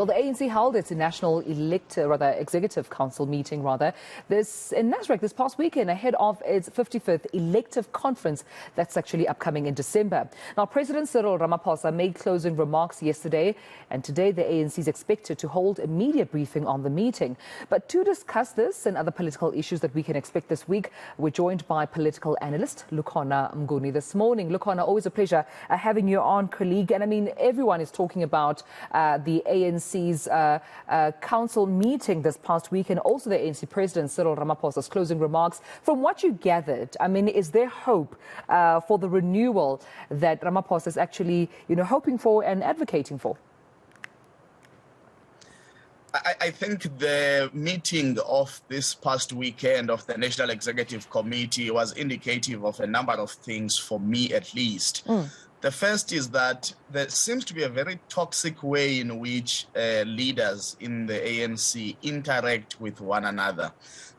Well, the ANC held its national executive council meeting, this in Nasrec this past weekend ahead of its 55th elective conference that's actually upcoming in December. Now, President Cyril Ramaphosa made closing remarks yesterday, and today the ANC is expected to hold a media briefing on the meeting. But to discuss this and other political issues that we can expect this week, we're joined by political analyst Lukhona Mnguni this morning. Lukhona, always a pleasure having you on, colleague. And I mean, everyone is talking about the ANC's council meeting this past week, and also the ANC President Cyril Ramaphosa's closing remarks. From what you gathered, I mean, is there hope for the renewal that Ramaphosa is actually, hoping for and advocating for? I think the meeting of this past weekend of the National Executive Committee was indicative of a number of things, for me at least. The first is that there seems to be a very toxic way in which leaders in the ANC interact with one another.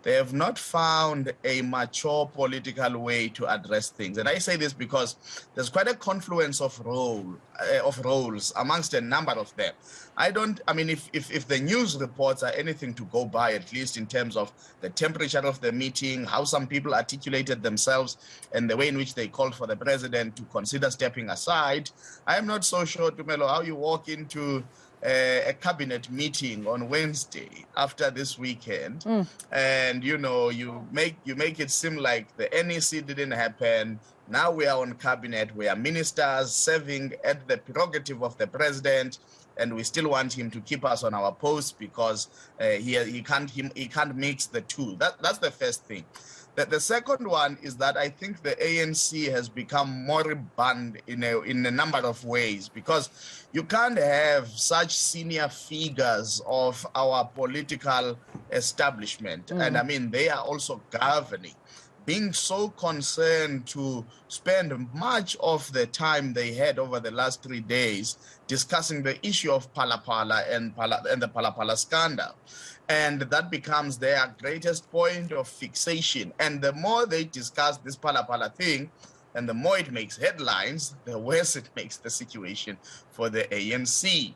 They have not found a mature political way to address things. And I say this because there's quite a confluence of roles amongst a number of them. If the news reports are anything to go by, at least in terms of the temperature of the meeting, how some people articulated themselves, and the way in which they called for the president to consider stepping aside, I am not so sure, Tumelo, how you walk into a cabinet meeting on Wednesday after this weekend, and you make it seem like the NEC didn't happen. Now we are on cabinet, we are ministers serving at the prerogative of the president, and we still want him to keep us on our posts because he can't mix the two. That's the first thing. The second one is that I think the ANC has become moribund in a number of ways, because you can't have such senior figures of our political establishment, and I mean, they are also governing, being so concerned to spend much of the time they had over the last 3 days discussing the issue of Phala and the Phala scandal. And that becomes their greatest point of fixation. And the more they discuss this Phala thing, and the more it makes headlines, the worse it makes the situation for the ANC.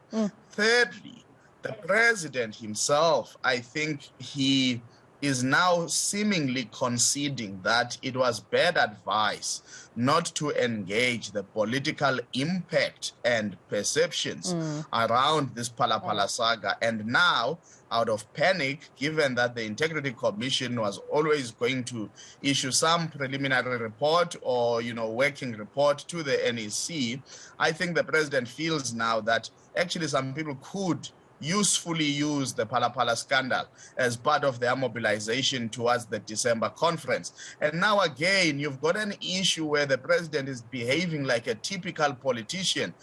Thirdly, the president himself, I think he is now seemingly conceding that it was bad advice not to engage the political impact and perceptions around this Phala saga. And now, out of panic, given that the Integrity Commission was always going to issue some preliminary report or, working report to the NEC, I think the president feels now that actually some people could usefully use the Phala scandal as part of their mobilization towards the December conference. And now again, you've got an issue where the president is behaving like a typical politician.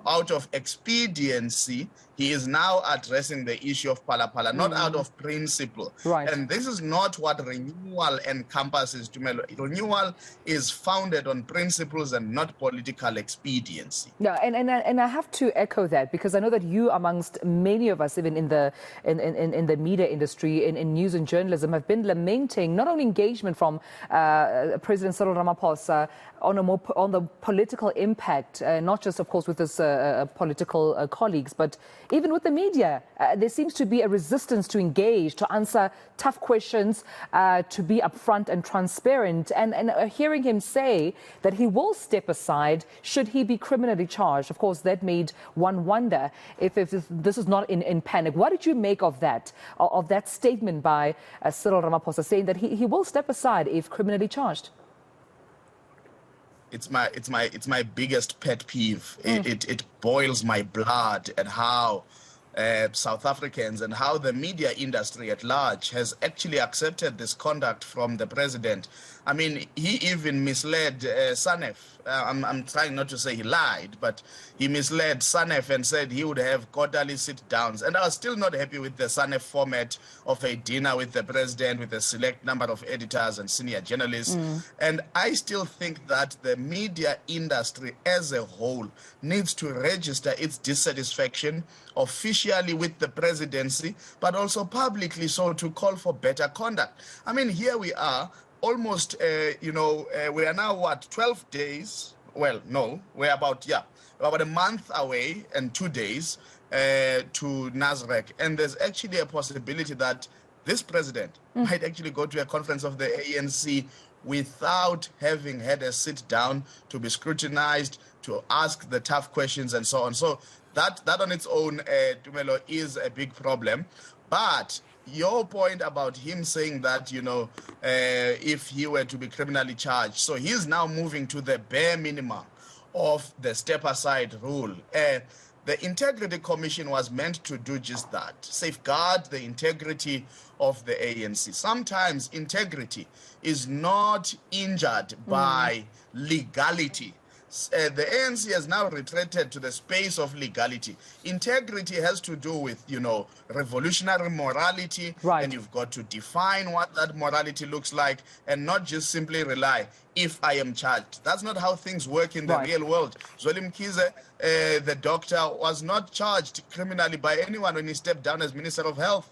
Out of expediency, he is now addressing the issue of Phala, not out of principle. Right. And this is not what renewal encompasses. Renewal is founded on principles and not political expediency. Yeah, and I have to echo that, because I know that you, amongst many of us, even in the media industry, in news and journalism, have been lamenting not only engagement from President Cyril Ramaphosa on the political impact, not just, of course, with his political colleagues, but even with the media. There seems to be a resistance to engage, to answer tough questions, to be upfront and transparent. And hearing him say that he will step aside should he be criminally charged, of course, that made one wonder if this is not in panic. What did you make of that statement by Cyril Ramaphosa, saying that he will step aside if criminally charged? It's my biggest pet peeve. It boils my blood at how South Africans and how the media industry at large has actually accepted this conduct from the president. I mean, he even misled SANEF. I'm trying not to say he lied, but he misled SANEF and said he would have quarterly sit-downs. And I was still not happy with the SANEF format of a dinner with the president, with a select number of editors and senior journalists. And I still think that the media industry as a whole needs to register its dissatisfaction officially with the presidency, but also publicly so, to call for better conduct. I mean, here we are, almost, we are now, 12 days? Well, no, we're about a month away and 2 days to Nasrec, and there's actually a possibility that this president might actually go to a conference of the ANC without having had a sit down to be scrutinized, to ask the tough questions and so on. So that on its own, Tumelo, is a big problem. But your point about him saying that, if he were to be criminally charged, so he's now moving to the bare minimum of the step aside rule. The Integrity Commission was meant to do just that, safeguard the integrity of the ANC. Sometimes integrity is not injured by legality. The ANC has now retreated to the space of legality. Integrity has to do with, revolutionary morality, right. And you've got to define what that morality looks like and not just simply rely, if I am charged. That's not how things work in the real world. Zweli Mkhize, the doctor, was not charged criminally by anyone when he stepped down as Minister of Health.